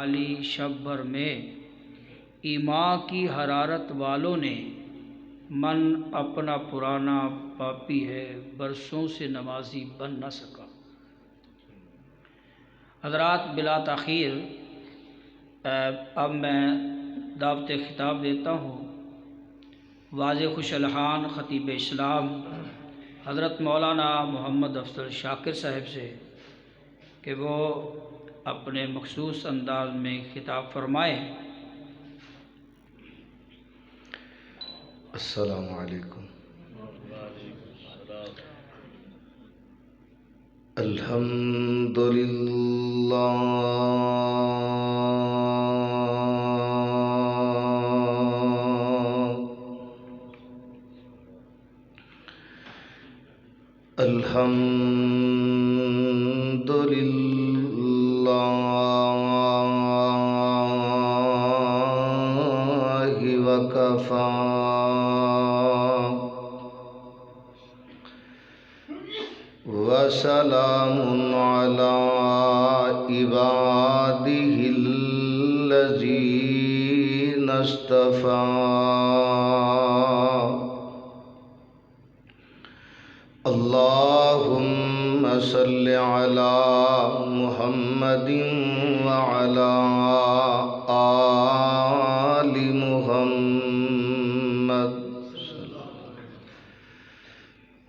علی شب بھر میں ایمان کی حرارت والوں نے من اپنا پرانا پاپی ہے برسوں سے نمازی بن نہ سکا۔ حضرات بلا تاخیر اب میں دعوت خطاب دیتا ہوں واضح خوش الحان خطیب اسلام حضرت مولانا محمد افضل شاکر صاحب سے کہ وہ اپنے مخصوص انداز میں خطاب فرمائیں۔ السلام علیکم۔ الحمدللہ وکفی وسلام علی عبادہ الذین اصطفی۔ اللہم صل علی محمد وعلی آل محمد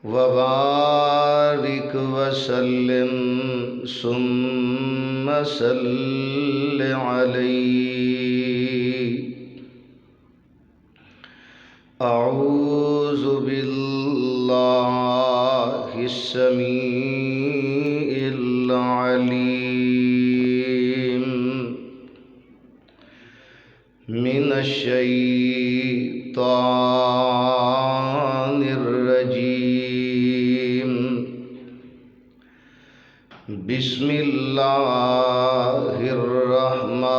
وبارک وسلم ثم صل علیہ۔ اعوذ باللہ السمیع العلیم من الشیطان الرجیم۔ بسم اللہ الرحمن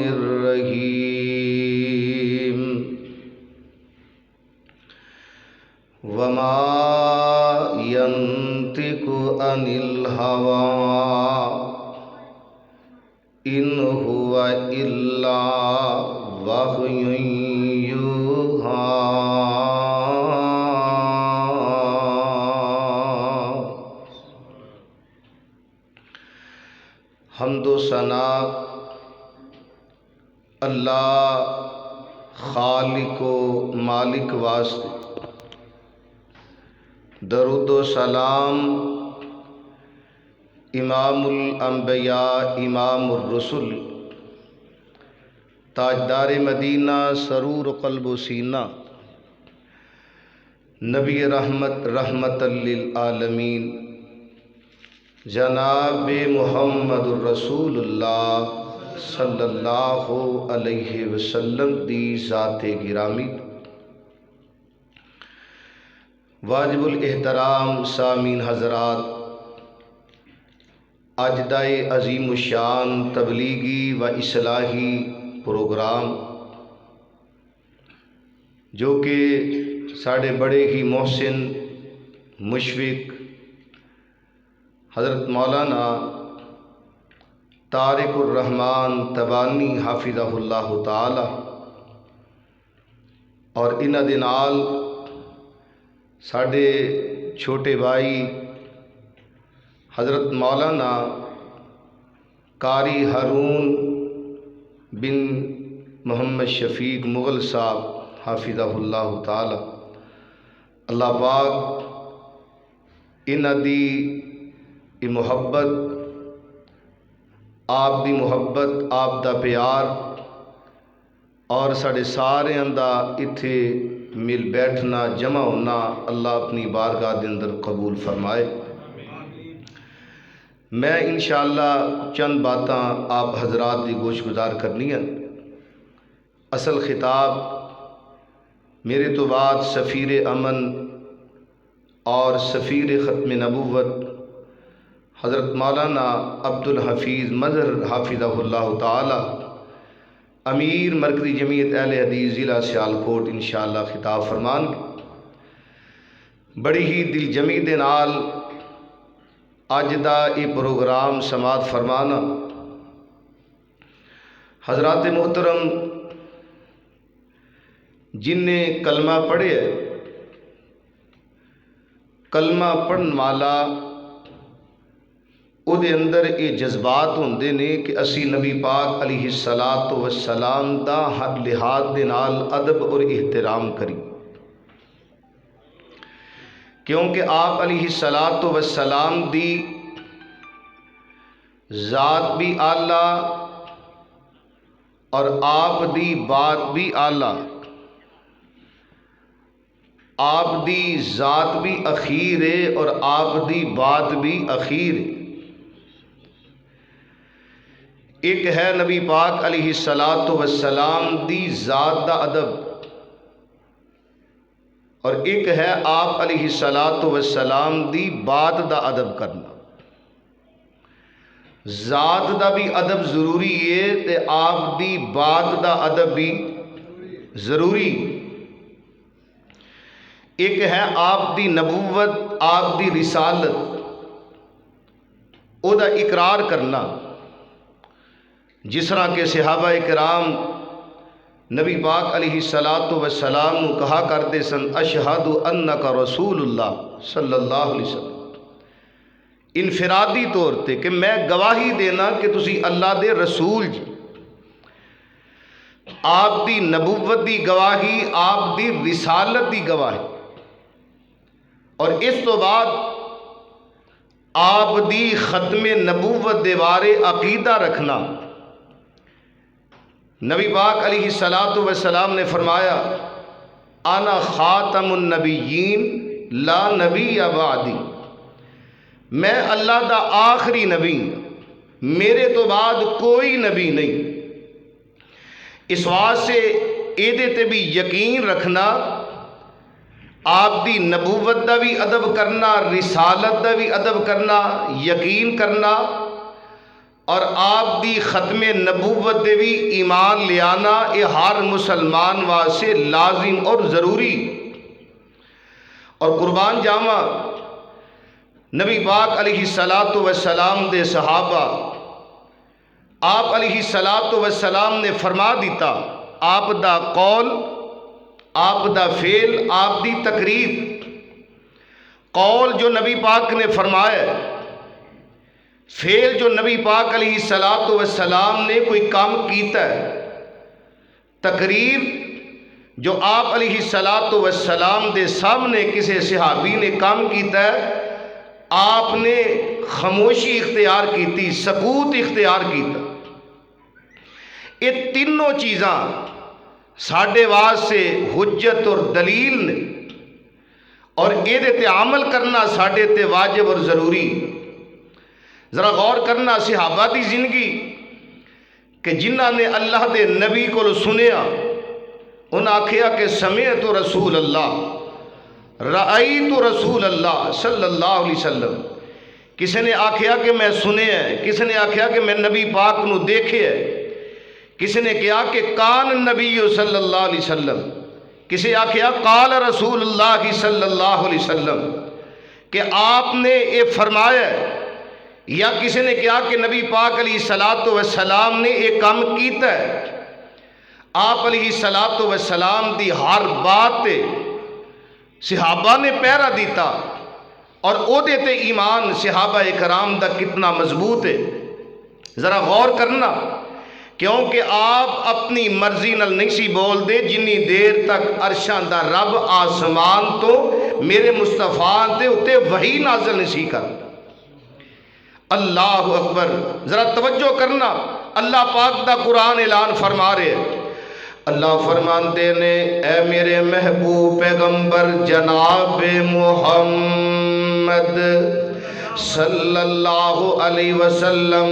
الرحیم۔ وما ينطق عن الهوى إن هو إلا وحي يوحى۔ حمد و ثنا اللہ خالق و مالک واسطے، درود و سلام امام الانبیاء امام الرسل تاجدار مدینہ سرور قلب و سینہ نبی رحمت رحمت للعالمین جناب محمد الرسول اللہ صلی اللہ علیہ وسلم دی ذات گرامی۔ واجب الاحترام سامعین حضرات، اج دا عظیم الشان تبلیغی و اصلاحی پروگرام جو کہ ساڑھے بڑے ہی محسن مشفق حضرت مولانا طارق الرحمن تبانی حافظہ اللہ تعالی اور انہاں دے نال ساڑھے چھوٹے بھائی حضرت مولانا قاری ہارون بن محمد شفیق مغل صاحب حافظہ اللہ تعالی، اللہ پاک انہاں دی محبت، آپ دی محبت، آپ دا پیار اور ساڑھے سارے دا اتھے مل بیٹھنا جمع ہونا اللہ اپنی بارگاہ دے اندر قبول فرمائے۔ میں انشاءاللہ چند باتاں آپ حضرات دی گوش گزار کرنی ہیں۔ اصل خطاب میرے تو بعد سفیر امن اور سفیر ختم نبوت حضرت مولانا عبدالحفیظ مظہر حافظہ اللہ تعالی امیر مرکزی جمعیت اہل حدیث ضلع سیالکوٹ انشاءاللہ خطاب فرمان۔ بڑی ہی دل جمی دے نال اج دا یہ پروگرام سماعت فرمانا حضرات محترم، جن نے کلمہ پڑھے کلمہ پڑھن والا وہ اندر یہ جذبات ہوندے نے کہ اسی نبی پاک علیہ الصلاۃ والسلام دا ہر لحاظ دے نال ادب اور احترام کری، کیونکہ آپ علیہ الصلاۃ والسلام دی ذات بھی اعلیٰ اور آپ دی بات بھی اعلیٰ، آپ دی ذات بھی اخیر ہے اور آپ دی بات بھی اخیر ہے۔ ایک ہے نبی پاک علیہ الصلاۃ والسلام دی ذات دا ادب، اور ایک ہے آپ علیہ الصلاۃ والسلام دی بات دا ادب کرنا۔ ذات دا بھی ادب ضروری ہے تے آپ دی بات دا ادب بھی ضروری۔ ایک ہے آپ دی نبوت، آپ دی رسالت، او دا اقرار کرنا، جس طرح کہ صحابہ کرام نبی پاک علیہ الصلاۃ والسلام کو کہا کرتے سن اشہد انک رسول اللہ صلی اللہ علیہ وسلم، انفرادی طور تے کہ میں گواہی دینا کہ تسی اللہ دے رسول جی۔ آپ دی نبوت دی گواہی، آپ دی رسالت دی گواہی، اور اس تو بعد آپ دی ختم نبوت دے بارے عقیدہ رکھنا۔ نبی پاک علیہ الصلاۃ والسلام نے فرمایا انا خاتم النبیین لا نبی بعدی، میں اللہ دا آخری نبی، میرے تو بعد کوئی نبی نہیں۔ اس واسطے ایدے تے بھی یقین رکھنا، آپ دی نبوت دا بھی ادب کرنا، رسالت دا بھی ادب کرنا، یقین کرنا، اور آپ دی ختم نبوت دے بھی ایمان لے آنا، یہ ہر مسلمان واسطے لازم اور ضروری۔ اور قربان جاواں نبی پاک علیہ الصلاۃ والسلام دے صحابہ، آپ علیہ الصلاۃ والسلام نے فرما دیتا، آپ دا قول، آپ دا فعل، آپ دی تقریر۔ قول جو نبی پاک نے فرمایا، فعل جو نبی پاک علیہ الصلاۃ والسلام نے کوئی کام کیتا ہے، تقریر جو آپ علیہ الصلاۃ والسلام دے سامنے کسی صحابی نے کام کیتا ہے، آپ نے خاموشی اختیار کیتی، سکوت اختیار کیتا۔ یہ تینوں چیزاں ساڈے واسطے حجت اور دلیل نے، اور یہ تے عمل کرنا ساڈے تے واجب اور ضروری۔ ذرا غور کرنا صحابہ دی زندگی کہ جنہاں نے اللہ دے نبی کو سنیا، انہاں آکھیا کہ سمعت رسول اللہ، رأیت رسول اللہ صلی اللہ علیہ وسلم۔ کسی نے آکھیا کہ میں سنے ہیں، کسی نے آکھیا کہ میں نبی پاک نو دیکھے ہے، کسی نے کہا کہ کان نبی صلی اللہ علیہ وسلم، کسی آکھیا قال رسول اللہ صلی اللہ علیہ وسلم، کہ آپ نے یہ فرمایا ہے، یا کسی نے کہا کہ نبی پاک علیہ الصلاۃ والسلام نے یہ کام کیتا ہے۔ آپ علیہ الصلاۃ والسلام دی ہر بات تے صحابہ نے پہرا دیتا، اور او دے تے ایمان صحابہ کرام دا کتنا مضبوط ہے۔ ذرا غور کرنا، کیونکہ آپ اپنی مرضی نال نہیں سی بول دے، جنی دیر تک عرشاں دا رب آسمان تو میرے مصطفیٰ دے اتے وحی نازل نہیں سی کر۔ اللہ اکبر، ذرا توجہ کرنا، اللہ پاک دا قرآن اعلان فرما رہے ہیں۔ اللہ فرماتے نے اے میرے محبوب پیغمبر جناب محمد صلی اللہ علیہ وسلم،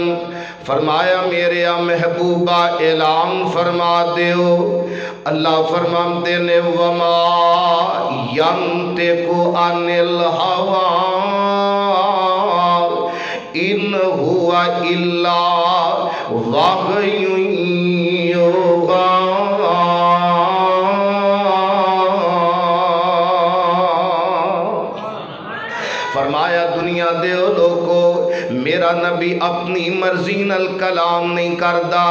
فرمایا میرے محبوبہ اعلان فرما دیو۔ اللہ فرماتے نے وما ینطق عن الہوی ان هو الا وحی یوحی۔ فرمایا دنیا دے لوگو، میرا نبی نبی اپنی مرضی نال کلام نہیں کردا،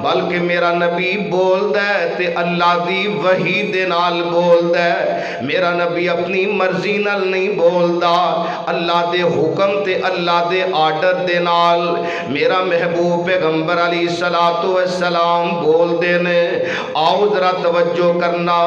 بلکہ میرا نبی بولدا ہے تے اللہ دی وحی دے نال بولدا ہے۔ میرا نبی اپنی مرضی نال نہیں بولدا، اللہ دے حکم تے اللہ دے آرڈر دے نال میرا محبوب پیغمبر علیہ الصلوۃ والسلام بولدے نے۔ آؤ ذرا توجہ کرنا،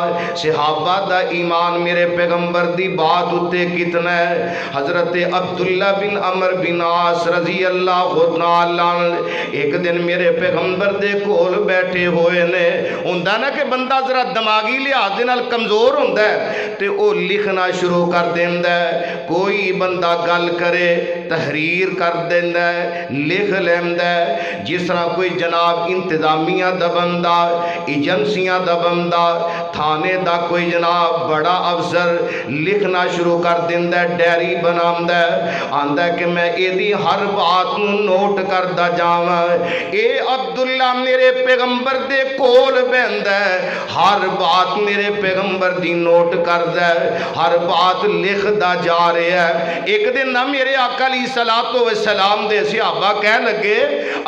صحابہ دا ایمان میرے پیغمبر دی بات اتے کتنا ہے۔ حضرت عبداللہ بن عمر بن عاص رضی اللہ تعالیٰ عنہ ایک دن میرے پیغمبر دے کول بیٹھے ہوئے نے۔ ہوندا نا کہ بندہ ذرا دماغی لحاظ دے نال کمزور ہوندا ہے تے او لکھنا شروع کر دیندا ہے، کوئی بندہ گل کرے تحریر کر دیندا ہے، لکھ لیندا ہے۔ جس طرح کوئی جناب انتظامیہ دا بندہ، ایجنسیاں دا بندہ، تھانے دا کوئی جناب بڑا افسر لکھنا شروع کر دیندا ہے، ڈائری بناوندا ہے، آندا ہے کہ میں ایدی ہر بات نو نوٹ کردا جاواں۔ اے عبداللہ میرے پیغمبر دے کول بہندا ہے، ہر بات میرے پیغمبر دی نوٹ کردا ہے، ہر بات لکھدا جا رہا ہے۔ ایک دن نہ میرے آقا علیہ الصلوۃ والسلام دے صحابہ کہہ لگے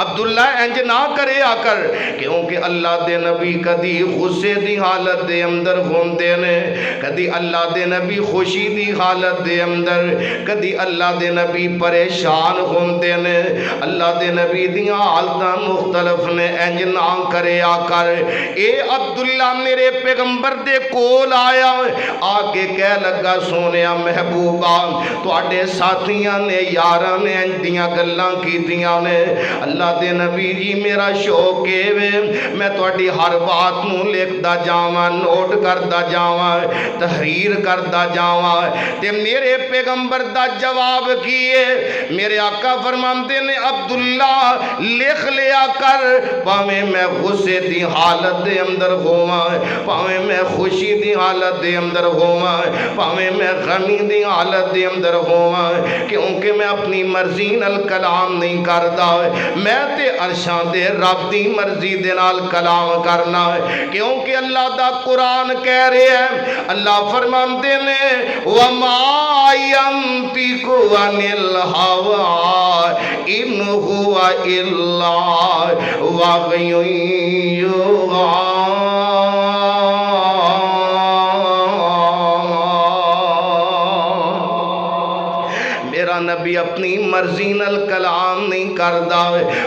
عبداللہ انج نہ کرے آ کر، کیونکہ اللہ دے نبی کدی غصے دی حالت دے اندر ہوندے نے، کدی اللہ دے نبی خوشی دی حالت دے اندر، کدی اللہ دے نبی پریشان ہوندے نے، اللہ دے نبی دیاں حالتاں مختلف نے، انج نہ کرے آ کر۔ اے عبداللہ میرے پیغمبر دے کول آیا، آ کے کہہ لگا سونیا محبوبہ تواڈے ساتھیاں نے یاراں نے انج دیاں گلاں کیتیاں نے، اللہ دے نبی جی میرا شوق اے وے میں تواڈی ہر بات نو لکھدا جاواں، نوٹ کردا جاواں، تحریر کردا جاواں، تے میرے پیغمبر دا جواب کیے؟ میرے آقا فرماندے نے عبداللہ لکھ لیا کر، پاویں میں غصے دی حالت دے اندر ہوواں، پاویں میں خوشی دی حالت دے اندر ہوواں، پاویں میں غمی دی حالت دے اندر ہوواں، کیونکہ میں اپنی مرضی نال کلام نہیں کردا، میں تے عرشاں دے رب دی مرضی دے نال کلام کرنا ہے، کیونکہ اللہ دا قرآن کہہ رہے ہیں، اللہ فرماندے نے وَمَا يَنطِقُ عَنِ الْهَوَىٰ إِنْ هُوَ إِلَّا وَحْيٌ يُوحَىٰ۔ نبی اپنی مرضی نال کلام نہیں کردا،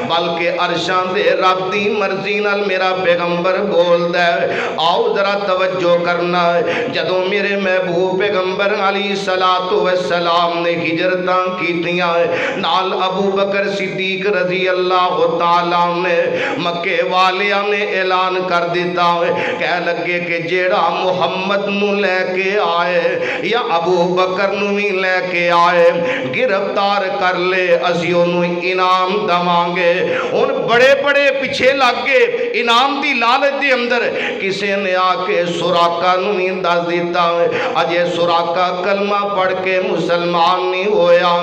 بلکہ عرشاں دے رب دی مرضی نال میرا پیغمبر بولدا ہے۔ آؤ ذرا توجہ کرنا، جدوں میرے محبوب پیغمبر علیہ الصلوۃ والسلام نے ہجرتاں کیتیاں نال ابو بکر صدیق رضی اللہ تعالیٰ نے، مکے والیاں نے اعلان کر دیتا، کہہ لگے کہ جیڑا محمد نو لے کے آئے یا ابو بکر نو بھی لے کے آئے گرفتار کر لے، اسی انہوں انعام دمانگے۔ ان بڑے بڑے پیچھے لگ گئے انعام دی لالچ دے اندر، کسے نے آ کے سراقہ نویں دس دیتا، اجے سراقہ کلمہ پڑھ کے مسلمان نہیں ہویا،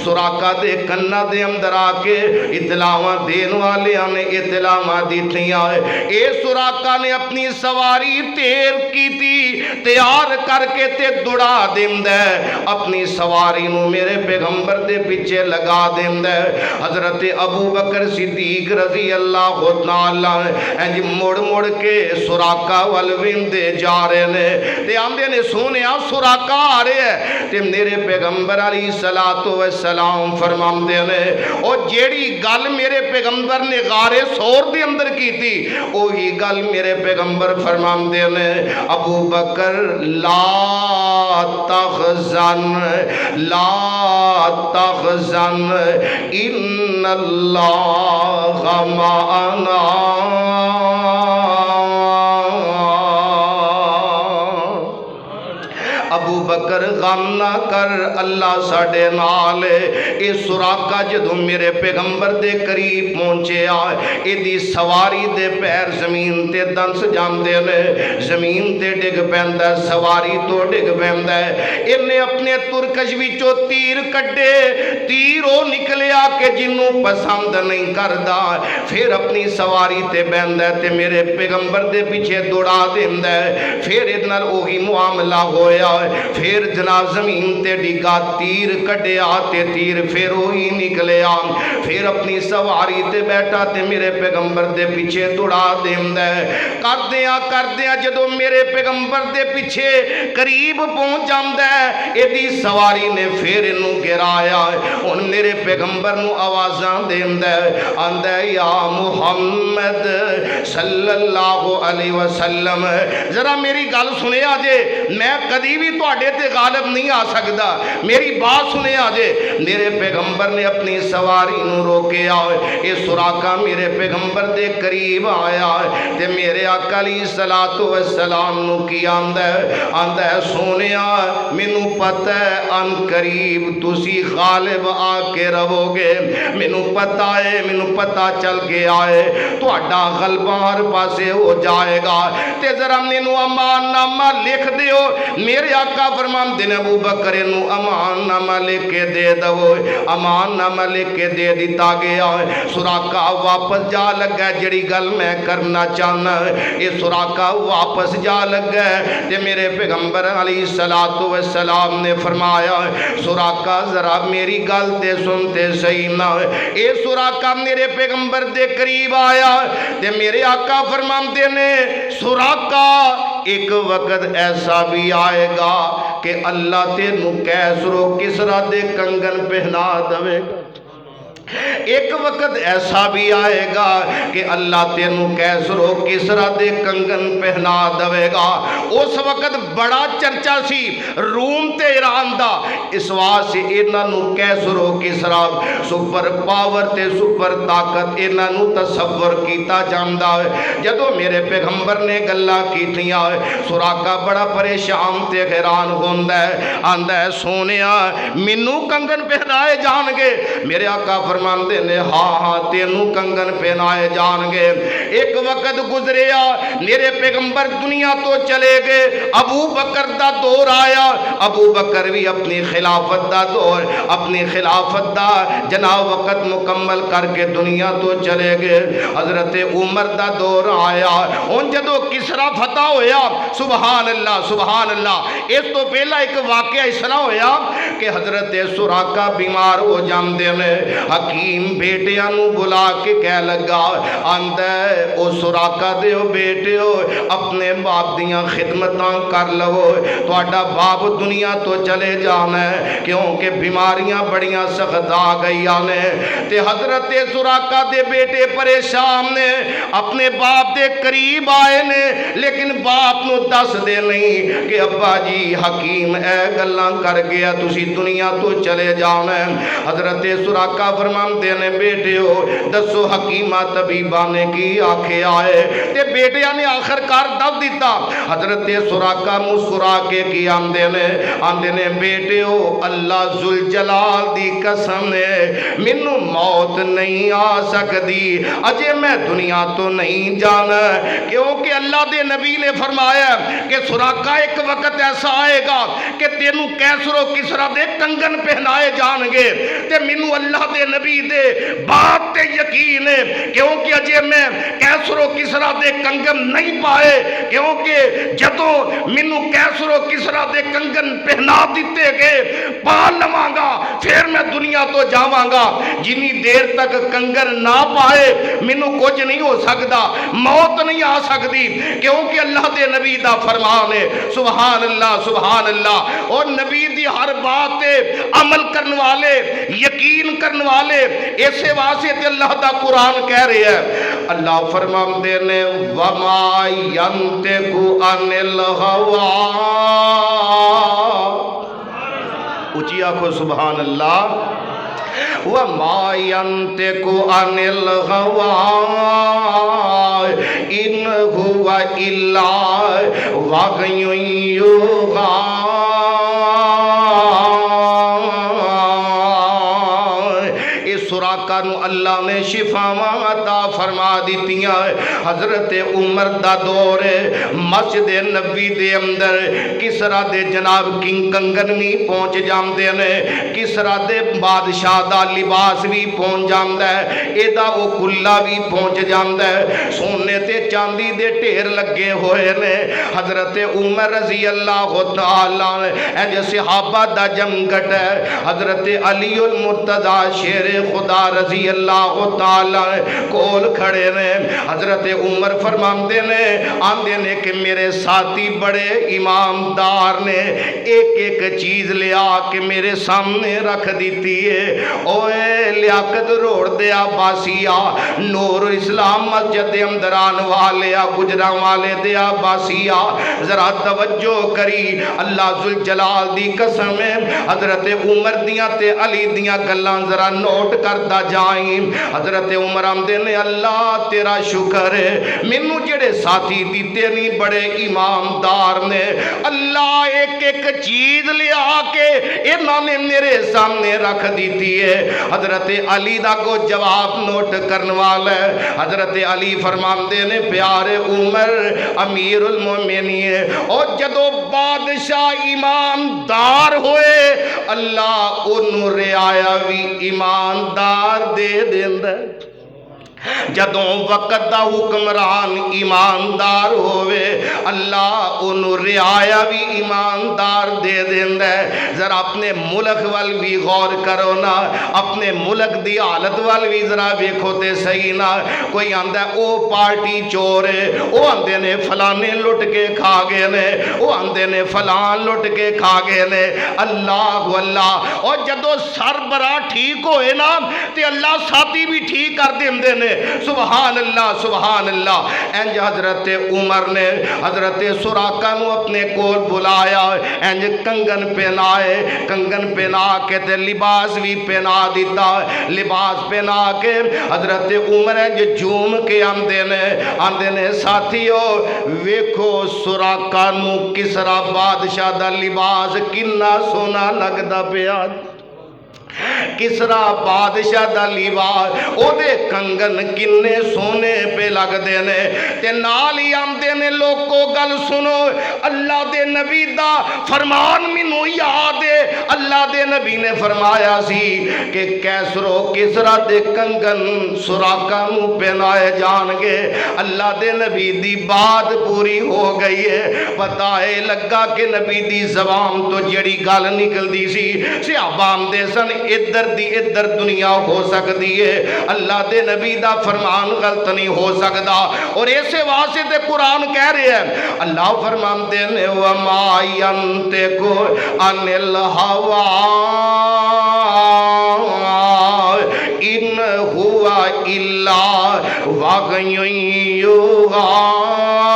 سراقہ دے کنہ دے اندر آ کے اطلاعاں دین والیاں نے اطلاعاں دیتیاں، اے سراقہ نے اپنی سواری تیر کی تھی، تیار کر کے تے دوڑا دیندہ ہے، اپنی سواری نو میرے پیغمبر دے پیچھے لگا دیندہ ہے۔ حضرت ابو بکر صدیق رضی اللہ تعالیٰ انج مڑ مڑ کے سراقہ والویندے جا رہے نے، تے آندے نے سونیا سراقہ آ رہے ہیں، تے میرے پیغمبر علیہ الصلوۃ والسلام فرماندے نے او جیڑی گل میرے پیغمبر نے غار ثور دے اندر کی تھی وہی گل میرے پیغمبر فرماندے نے، ابو بکر لا تحزن لا تحزن ان اللہ معنا۔ ابو بکر غم نہ کر اللہ ساڑے نال۔ اے سراقہ جدوں میرے پیغمبر دے قریب پہنچے آئے، اے دی سواری دے پیر زمین تے دنس جاندے نے، زمین تے ڈگ پیندہ ہے، سواری تو ڈگ پیندہ ہے، انہیں اپنے ترکش وچوں تیر کڈے، تیر او نکلیا کہ جنوں پسند نہیں کردہ، پھر اپنی سواری تے بیندہ ہے تے میرے پیغمبر دے پیچھے دوڑا دیندہ ہے، پھر ادنال اوہی معاملہ ہویا ہے، پھر سیدنا زمین تے ڈگا تیر کڈیا تے تیر پھر وہی نکلیا پھر اپنی سواری تے بیٹھا تے میرے پیغمبر دے پیچھے دوڑا دیندا ہے کردیاں جدوں میرے پیغمبر دے پیچھے قریب پہنچ جاندا ہے ایدی سواری نے پھر اینوں گرایا ہن میرے پیغمبر نو آوازاں دیندا ہے آندا ہے یا محمد صلی اللہ علیہ وسلم ذرا میری گل سنیا جے میں کدی بھی تواڈے تے غالب نہیں آ سکدا میری بات سنیا جے میرے پیغمبر نے اپنی سواری نو روکیا اے سراقہ میرے پیغمبر دے قریب آیا تے میرے آقا علیہ الصلوۃ والسلام نو کی آندا ہے سونیا مینوں پتہ ہے ان قریب تسی غالب آ کے رہو گے مینوں پتہ ہے مینوں پتہ چل گیا ہے تہاڈا غلبہ ہر پاسے ہو جائے گا تے ذرا مینوں امان نامہ لکھ دیو میرے آقا فرماندے نے ابو بکر نو امان نامہ لکھ کے دے دو امان نامہ لکھ کے دے دیتا گیا سراقہ واپس جا لگا جڑی گل میں کرنا چاہنا یہ سراقہ واپس جا لگا تے میرے پیغمبر علیہ الصلوۃ والسلام نے فرمایا سراقہ ذرا میری گل تے سنتے صحیح نہ اے سراقہ میرے پیغمبر دے قریب آیا تے میرے آقا فرماندے نے سراقہ ایک وقت ایسا بھی آئے گا کہ اللہ تینوں کیسر و کسرا دے کنگن پہنا دے گا ایک وقت ایسا بھی آئے گا کہ اللہ تینوں کیسر و کسرا دے کنگن پہنا دے گا اس وقت بڑا چرچا سی روم تے ایران دا اس واسطے انہاں نو کیسر و کسرا سپر پاور تے سپر طاقت انہاں نو تصور کیتا جاندا ہے جدوں میرے پیغمبر نے گلاں کیتیاں سراقہ بڑا پریشان تے حیران ہوندا ہے آندا ہے سونیا مینوں کنگن پہنائے جان گے میرے آقا فرماندے نے ہاں تینوں کنگن پہنائے جان گے ایک وقت گزریا میرے پیغمبر دنیا تو چلے گئے ابو بکر دا دور آیا ابو بکر بھی اپنی خلافت دا دور اپنی خلافت دا جناب وقت مکمل کر کے دنیا تو چلے گئے حضرت عمر دا دور آیا ان جدو کسرا فتح ہویا سبحان اللہ اس تو پہلا ایک واقعہ اس طرح ہویا کہ حضرت سراقہ بیمار ہو جاندے نے حکیم بیٹیاں نو بلا کے کہہ لگا آندا ہے او سراقہ دیو بیٹیو اپنے باپ دیاں خدمتاں کر لو تہاڈا باپ دنیا تو چلے جانا ہے کیونکہ بیماریاں بڑیاں سخت آ گئیاں نے تے حضرت سراقہ دے بیٹے پریشان نے اپنے باپ دے قریب آئے نے لیکن باپ نو دس دے نہیں کہ ابا جی حکیم اے گلاں کر گیا تسی دنیا تو چلے جانا ہے حضرت سراقہ فرماندے نے بیٹیو دسو حکیمہ طبیبہ نے کی آکھے آئے تے بیٹیاں نے آخر کار دس دیتا حضرت سراقہ مسکرا کے کی آندے نے بیٹیو اللہ ذوالجلال دی قسم نے مینوں موت نہیں آ سکتی اجے میں دنیا تو نہیں جانا کیونکہ اللہ دے نبی نے فرمایا کہ سراقہ ایک وقت ایسا آئے گا کہ تینوں کیسر و کسرا دے کنگن پہنائے جان گے تے مینوں اللہ دے نبی دے بات تے یقین ہے کیونکہ اجے میں کیسر و کسرا دے کنگن نہیں پائے کیونکہ جدوں مینوں کیسر و کسرا دے کنگن پہنا دیتے گئے پا لواں گا پھر میں دنیا تو جاواں گا جنی دیر تک کنگن نہ پائے مینوں کچھ نہیں ہو سکتا موت نہیں آ سکتی کیونکہ اللہ دے نبی دا فرمان ہے سبحان اللہ اور نبی دی ہر بات تے عمل کرنے والے یقین کرنے والے ایسے واسطے تے اللہ دا قرآن کہہ رہے ہیں اللہ فرماندے نے وما ینطق عن الہوی اونچی آنکھو سبحان اللہ وما ینطق عن الہوی ان هو الا وحی یوحی سراقہ نو اللہ نے شفاواں عطا فرما دیتیاں حضرت عمر دا دور مسجد نبی دے اندر کسرا دے جناب کنگن بھی پہنچ جاندے نے کسرا دے بادشاہ دا لباس بھی پہنچ جاندا ہے ایدا او کلا بھی پہنچ جاندا ہے سونے تے چاندی دے ڈھیر لگے ہوئے نے حضرت عمر رضی اللہ تعالیٰ انج صحابہ دا جمگٹ ہے حضرت علی المرتضی شیر خدا رضی اللہ تعالیٰ کول کھڑے نے حضرت عمر فرماندے نے آندے نے کہ میرے ساتھی بڑے ایماندار نے ایک ایک چیز لیا کہ میرے سامنے رکھ دیتی ہے اوے لیاقت روڑ دیا باسیا نور اسلام مسجد امدران والیا گجرا والے دیا باسیا ذرا توجہ کری اللہ ذوالجلال دی قسم ہے حضرت عمر دیاں تے علی دیاں گلاں ذرا نوٹ کرتا جائیں حضرت عمر آمدے نے اللہ تیرا شکر ہے مینوں جڑے ساتھی دیتے نہیں بڑے ایماندار نے اللہ ایک ایک چیز لیا کے انہوں نے میرے سامنے رکھ دیتی ہے حضرت علی دا کو جواب نوٹ کرنے والا ہے حضرت علی فرماندے نے پیارے عمر امیر المومنین اور جدو بادشاہ ایماندار ہوئے اللہ انہوں رعایا بھی ایماندار دے دیندا جدوں وقت دا حکمران ایماندار ہوئے اللہ انہوں رعایا بھی ایماندار دے دیندا ہے ذرا اپنے ملک وال بھی غور کرو نا اپنے ملک دی حالت وال بھی ذرا ویکھو تے صحیح نا کوئی آندا ہے او پارٹی چور ہے او آندے نے فلانے لٹ کے کھا گئے نے او آندے نے فلان لٹ کے کھا گئے نے اللہ اللہ اور جدو سربراہ ٹھیک ہوئے نا تے اللہ ساتھی بھی ٹھیک کر دیندے نے سبحان اللہ سبحان اللہ انج حضرت عمر نے حضرت سراقہ نو اپنے کول بلایا انج کنگن پہنائے کنگن پہنا کے تے لباس بھی پہنا دیتا لباس پہنا کے حضرت عمر انج جوم کے آندے نے ساتھیو ویکھو سراقہ نو کسرا بادشاہ دا لباس کنا سونا لگدا پیا کسرا بادشاہ دا لباس او دے کنگن کنے سونے پہ لگ دینے تے نال ہی آمدے نے لوگو گل سنو اللہ دے نبی دا فرمان منو یاد ہے اللہ دے نبی نے فرمایا سی کہ کیسرو کسرا دے کنگن سراقہ نو پہنائے جان گے اللہ دے نبی دی بات پوری ہو گئی ہے پتہ ہے لگا کہ نبی دی زبان تو جڑی گل نکل دی سی صحابہ آمدے سن ادھر دی ادھر دنیا ہو سکتی ہے اللہ دے نبی دا فرمان غلط نہیں ہو سکتا اور ایسے واسطے تے قرآن کہہ رہے ہیں اللہ فرمان دے نے وَمَا يَنْتِقُ عَنِ الْهَوَىٰ إِنْ هُوَ إِلَّا وَحْيٌ يُوحَىٰ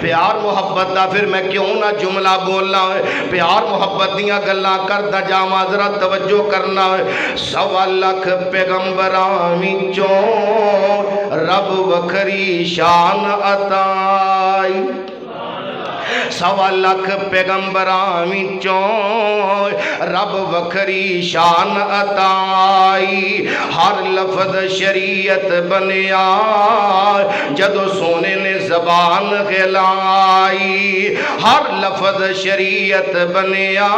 پیار محبت دا پھر میں کیوں نہ جملہ بولنا ہے پیار محبت دیاں گلاں کردا جاواں ذرا توجہ کرنا ہے سوا لکھ پیغمبراں وچوں رب وکھری شان عطائی سوا لکھ پیغمبراں وچوں رب وکھری شان عطائی ہر لفظ شریعت بنیا جدو سونے نے زبان کھلائی ہر لفظ شریعت بنیا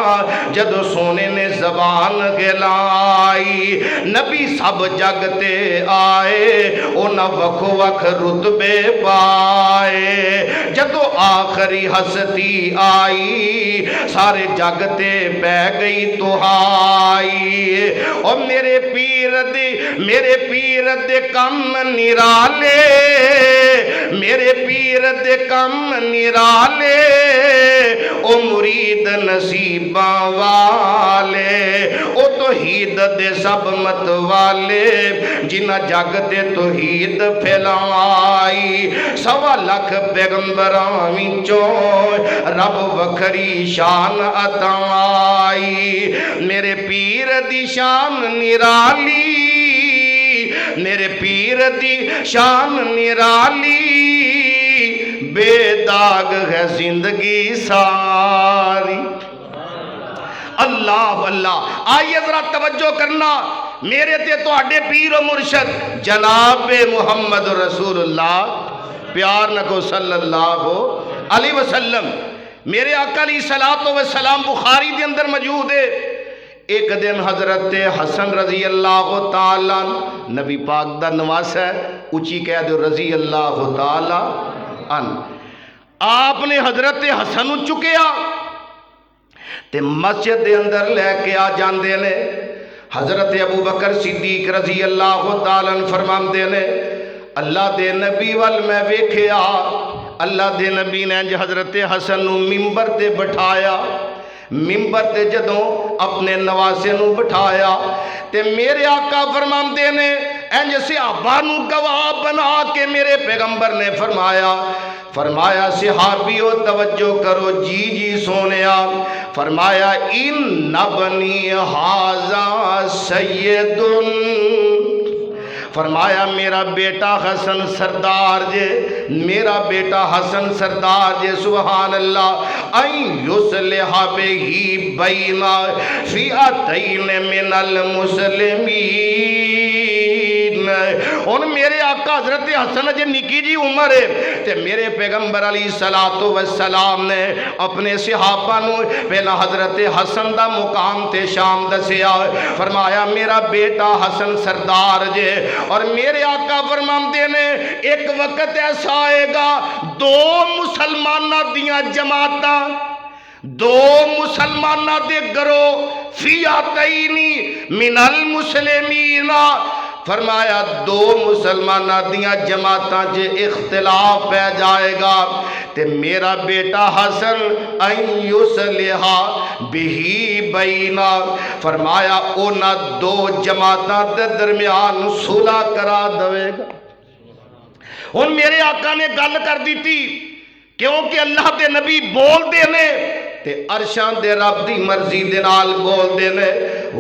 جدو سونے نے زبان کھلائی نبی سب جگتے آئے انہاں وکھ وکھ رتبے پائے جدو آخری ہستی آئی سارے جگتے بہ گئی تہائی اور میرے پیر دے کم نرالے میرے پیر دے کم نرالے او مرید نصیباں والے او توحید دے سب مت والے جنہ جگتے توحید پھیلائی سوا لکھ پیغمبراں وچوں رب وکھری شان عطائی میرے پیر دی شان نرالی میرے پیر دی شان نرالی بے داغ ہے زندگی ساری اللہ اللہ آئیے ذرا توجہ کرنا میرے تے تو اڈے پیر و مرشد جناب محمد رسول اللہ پیار نہ کو صلی اللہ علیہ وسلم میرے آقا علیہ الصلوۃ والسلام بخاری دے اندر موجود ہے ایک دن حضرت حسن رضی اللہ تعالیٰ نبی پاک دا نواس ہے، اچھی کہہ دو رضی اللہ تعالیٰ عنہ، آپ نے حضرت حسن چکیا تے مسجد دے اندر لے کے آ جاندے نے۔ حضرت ابو بکر صدیق رضی اللہ تعالیٰ عنہ فرماندے نے اللہ دے نبی وال میں ویکھیا، اللہ دے نبی نے حضرت حسن نو ممبر تے بٹھایا، ممبر تے جدوں اپنے نواسے نو بٹھایا تے میرے آقا فرماندے نے انج صحابہ نو گواہ بنا کے میرے پیغمبر نے فرمایا صحابیو توجہ کرو، جی جی سونیا، فرمایا ان بنی ھذا سید، فرمایا میرا بیٹا حسن سردار جے، میرا بیٹا حسن سردار جے، سبحان اللہ، این یصلح بہ بین فئتین من المسلمین۔ ان میرے آقا حضرت حسن جے نکی جی عمر ہے تے میرے پیغمبر علیہ السلام نے اپنے صحابہ نو پہلا حضرت حسن دا مقام تے شام دسیا، فرمایا میرا بیٹا حسن سردار جے، اور میرے آقا فرماندے نے ایک وقت ایسا آئے گا دو مسلمانہ دیاں جماعتاں، دو مسلمانہ دے گروہ فئتین من المسلمین، فرمایا دو مسلمانہ دیاں جماعتاں جے اختلاف پہ جائے گا تے میرا بیٹا حسن این یصلح بہ بین، فرمایا اونا دو جماعتاں دے درمیان صلح کرا دوے گا۔ ان میرے آقا نے گل کر دی تھی کیونکہ اللہ دے نبی بول دینے تے عرشاں دے رب دی مرضی دے نال بول دینے۔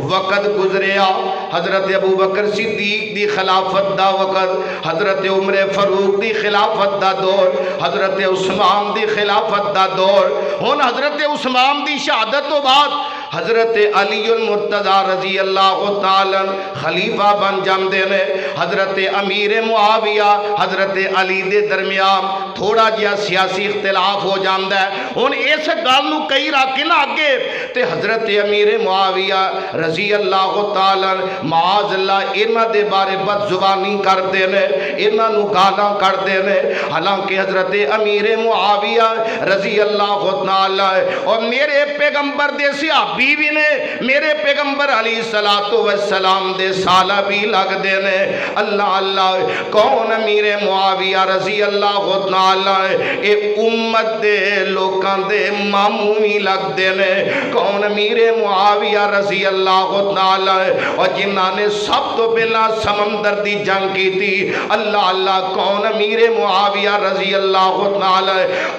وقت گزریا، حضرت ابو بکر صدیق دی خلافت دا وقت، حضرت عمر فاروق دی خلافت دا دور، حضرت عثمان دی خلافت دا دور، ہن حضرت عثمان دی شہادت تو بعد حضرت علی المرتضی رضی اللہ تعالیٰ خلیفہ بن جاندے نے۔ حضرت امیر معاویہ حضرت علی دے درمیان تھوڑا جہا سیاسی اختلاف ہو جاندا ہے، ہن اس گل نو کئی رکھ کے نہ اگے تے حضرت امیر معاویہ رضی اللہ تعالیٰ معاذ اللہ انہاں دے بارے بد زبانی کردے نے، انہاں نو گالاں کردے نے، حالانکہ حضرت امیر معاویہ رضی اللہ تعالیٰ اور میرے پیغمبر دے صحابی بھی نے، میرے پیغمبر علیہ السلام دے سالہ بھی لگ دے نے۔ اللہ اللہ کون امیر معاویہ رضی اللہ تعالیٰ اے امت دے لوکاں دے ماموں بھی لگ دے نے، کون امیر معاویہ رضی اللہ تعالیٰ اور جنہاں نے سب تو پہلا سمندر دی جنگ کی تھی، اللہ اللہ کون امیر معاویہ رضی اللہ تعالیٰ،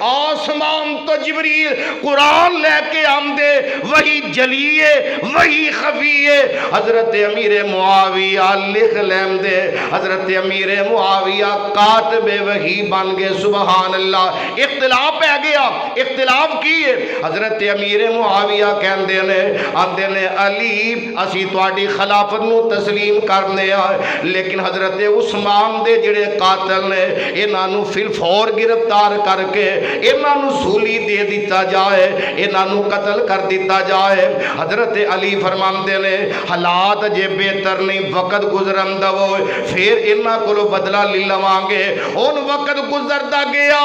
آسمان تو جبریل قرآن لے کے آمدے، وہی جلیے وہی خفیے، حضرت امیر معاویہ لکھ لیم دے، حضرت امیر معاویہ کاتب وحی بن گئے، سبحان اللہ۔ اختلاف پہ گیا، اختلاف کیے، حضرت امیر معاویہ کہندے نے آندے نے علی اسی تواڈی خلافت نو تسلیم کرنے آئے، لیکن حضرت عثمان دے جڑے قاتل نے انہاں نو فی الفور گرفتار کر کے انہاں نو سولی دے دیتا جائے، انہاں نو قتل کر دیتا جائے۔ حضرت علی فرماندے نے حالات جے بہتر نہیں، وقت گزرن دو پھر انہاں کولو بدلہ لے لواں گے۔ ان وقت گزردا گیا،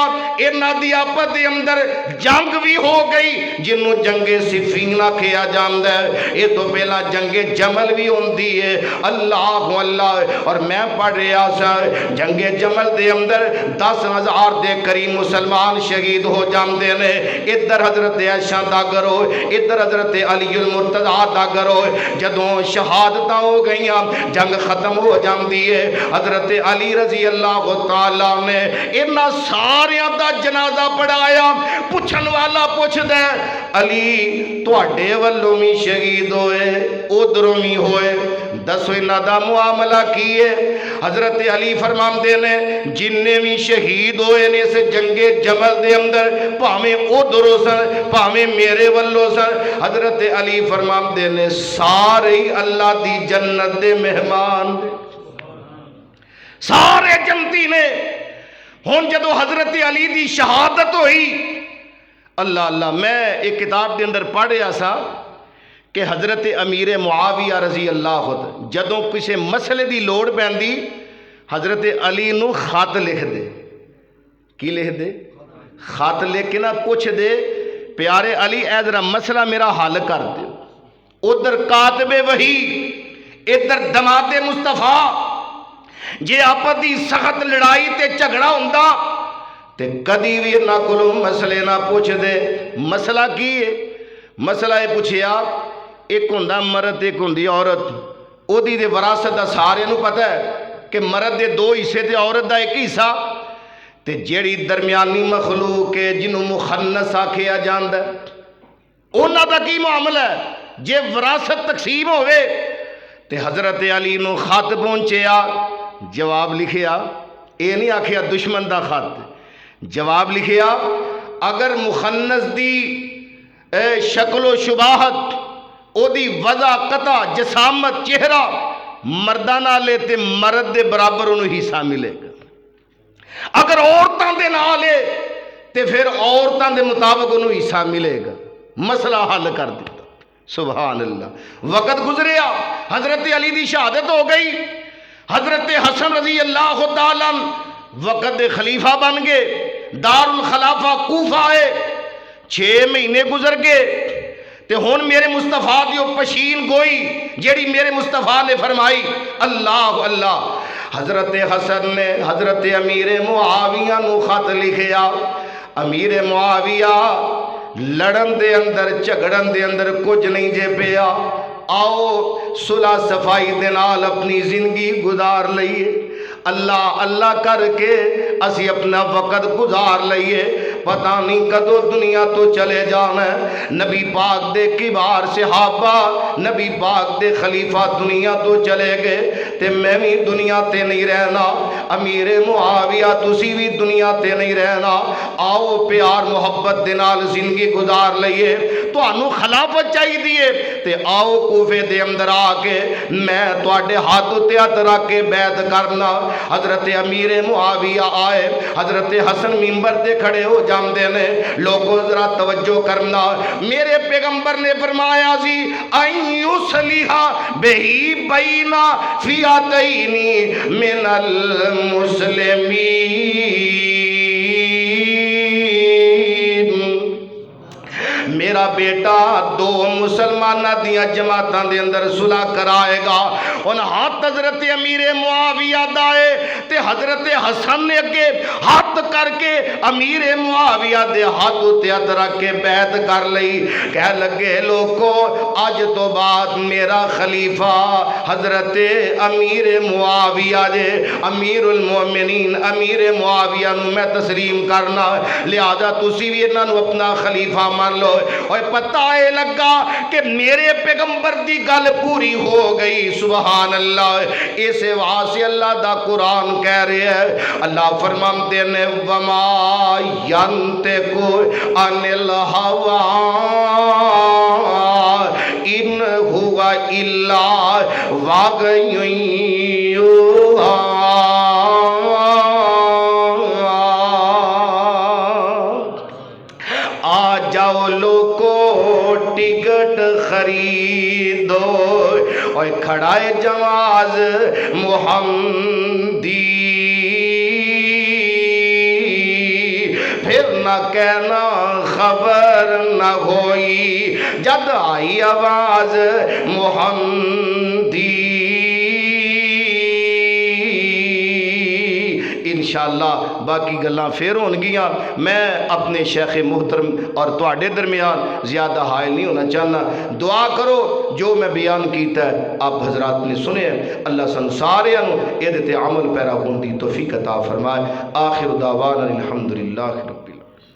انہاں دی آپس دے اندر جنگ بھی ہو گئی جنوں جنگ صفین کہیا جاندا ہے، یہ تو پہلا جنگ جمل بھی ہوندی ہے، اللہ اللہ، اور میں پڑھ رہا سا جنگ جمل دے اندر 10,000 دے قریب مسلمان شہید ہو جاندے نے، ادھر حضرت عائشہ دا گروہ، ادھر حضرت علی المرتضی دا گروہ، جدوں شہادتاں ہو گئیاں جنگ ختم ہو جاندی ہے، حضرت علی رضی اللہ تعالیٰ نے انہاں ساریاں دا جنازہ پڑھایا۔ پوچھن والا پوچھ دے علی تواڈے والوں بھی شہید ہوئے ادھروں بھی ہوئے، دسو انہاں دا معاملہ کیے؟ حضرت علی فرماندے نے جننے بھی شہید ہوئے نے اس جنگ جمل دے اندر پاویں ادھروں سن پاویں میرے والوں سن، حضرت علی فرماندے نے سارے اللہ دی جنت دے مہمان، سارے جنتی نے۔ ہن جدو حضرت علی دی شہادت ہوئی، اللہ اللہ، میں ایک کتاب دے اندر پڑھ رہا سا کہ حضرت امیر معاویہ رضی اللہ عنہ جدوں کسی مسئلے دی لوڑ پیندی حضرت علی نو خط لکھ دے. کی لکھ دے؟ خط لکھ کے نہ پوچھ دے پیارے علی اے ذرا مسئلہ میرا حل کر دے. ادھر کاتب وحی ادھر دماد مصطفیٰ. جے آپس دی سخت لڑائی تے جھگڑا ہوندا تے کدی بھی نہ کولو مسئلے نہ پوچھ دے. مسئلہ کی ہے؟ مسئلہ یہ پوچھیا ایک ہوندا مرد ایک ہوندی عورت. او دی دے وراثت دا سارے نو پتہ ہے کہ مرد دے 2 حصے تے عورت دا 1 حصہ. تے جیڑی درمیانی مخلوق ہے جنوں مخنث آکھیا جاندا ہے انہاں دا کی معاملہ ہے؟ جے وراثت تقسیم ہوئے تے حضرت علی نو خط پہنچیا جواب لکھیا. اے نہیں آکھیا دشمن دا خط. جواب لکھیا اگر مخنث دی شکل و شباہت او دی وضع قطع جسامت چہرہ مردانہ لے تے مرد دے برابر انہوں حصہ ملے گا. اگر عورتاں دے نہ لے تے پھر عورتاں دے مطابق انہوں حصہ ملے گا. مسئلہ حل کر دیتا. سبحان اللہ. وقت گزریا حضرت علی دی شہادت ہو گئی. حضرت حسن رضی اللہ تعالیٰ وقت دے خلیفہ بن گئے. دار الخلافہ کوفہ آئے. 6 مہینے گزر گئے تے ہون میرے مصطفیٰ دیو پشین گوئی جیڑی میرے مصطفیٰ نے فرمائی. اللہ اللہ. حضرت حسن نے حضرت امیر معاویہ نو خط لکھیا. امیر معاویہ لڑن دے اندر جھگڑن دے اندر کچھ نہیں جے پیا. آؤ صلح صفائی دے نال اپنی زندگی گزار لئیے. اللہ اللہ کر کے اسی اپنا وقت گزار لئیے. پتہ نہیں کدو دنیا تو چلے جانا ہے. نبی پاک دے کبار صحابہ نبی پاک دے خلیفہ دنیا تو چلے گئے تے میں بھی دنیا تے نہیں رہنا. امیر معاویہ تسی بھی دنیا تے نہیں رہنا. آؤ پیار محبت دے نال زندگی گزار لئیے. تو انو خلافت چاہی دیئے تے آؤ کوفے دے اندر آکے میں تواڈے ہاتھ تے ہاتھ رکھ کے بیعت کرنا. حضرت امیر معاویہ آئے. حضرت حسن منبر تے کھڑے ہو جاندے نے. لوگوں ذرا توجہ کرنا. میرے پیغمبر نے فرمایا جی این یصلح بہی بین فئتین من المسلمین. میرا بیٹا 2 مسلمانہ دیا جماعتاں دے اندر صلح کرائے گا. ان ہاتھ حضرت امیر معاویہ دائے تے حضرت حسن نے اگے ہاتھ کر کے امیر معاویہ دے ہاتھ تے ہاتھ رکھ کے بیعت کر لئی. کہہ لگے لوگوں آج تو بعد میرا خلیفہ حضرت امیر معاویہ دے امیر المومنین امیر معاویہ نو میں تسلیم کرنا. لہذا تسی بھی انہاں نو اپنا خلیفہ مان لو. اور پتہ اے لگا کہ میرے پیغمبر دی گل پوری ہو گئی. سبحان اللہ. اس واسطے اللہ دا قرآن کہہ رہے ہیں. اللہ فرماتے ہیں وما ینطق عن الہوی ان هو الا وحی یوحی. آ جاؤ لوگو ٹکٹ خریدو اور کھڑائے جواز محمدی. پھر نہ کہنا خبر نہ ہوئی جد آئی آواز محمدی. انشاءاللہ باقی گلاں پھر ہون گیاں. میں اپنے شیخ محترم اور تواڈے درمیان زیادہ حائل نہیں ہونا چاہنا. دعا کرو جو میں بیان کیتا ہے آپ حضرات نے سنے ہیں. اللہ سن سارے اے دے تے عمل پیرا ہون دی توفیق عطا فرمائے. آخر دعوانا الحمدللہ رب